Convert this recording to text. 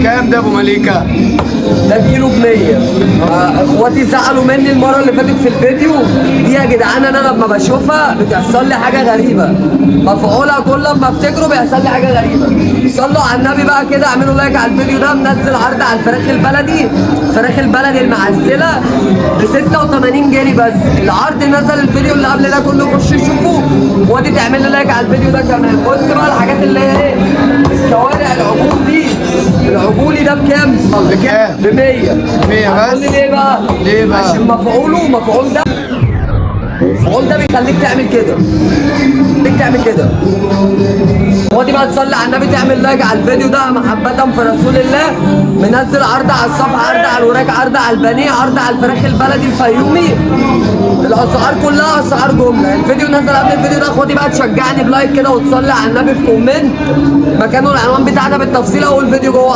بكام ده ابو مليكه؟ ده الكيلو ب 100. اخواتي زعلوا مني المره اللي فاتت في الفيديو دي يا جدعان. انا لما بشوفها بتحصل لي حاجه غريبه، مفعولها كل لما افتكره بيحصل لي حاجه غريبه. صلوا على النبي بقى كده، اعملوا لايك على الفيديو ده. منزل عرض على الفراخ البلدي، الفراخ البلدي المعسله ب 86 جنيه بس. العرض نزل الفيديو اللي قبل ده كله، خش شوفوه. ودي تعمل لي لايك على الفيديو ده كمان. بص بقى الحاجات اللي هي ايه، الكوارع العجول دي، العجولي ده بكام؟ بكام؟ ب 100. 100 بس. هتقول لي ليه بقى؟ ليه بقى؟ عشان مفعوله، مفعول ده بيخليك تعمل كده، بيخليك تعمل كده. ودي بقى تصلي على النبي، تعمل لايك على الفيديو ده محبة في رسول الله. منزل عرض على الصفحة، عرض على الوراك، عرض على البانيه، عرض على الفراخ البلدي الفيومي. الاسعار كلها اسعار جمله. الفيديو نزل قبل الفيديو ده. اخواتي بقى تشجعني بلايك كده وتصلي على النبي في كومنت مكانه العنوان بتاعنا بالتفصيل. اول فيديو جوه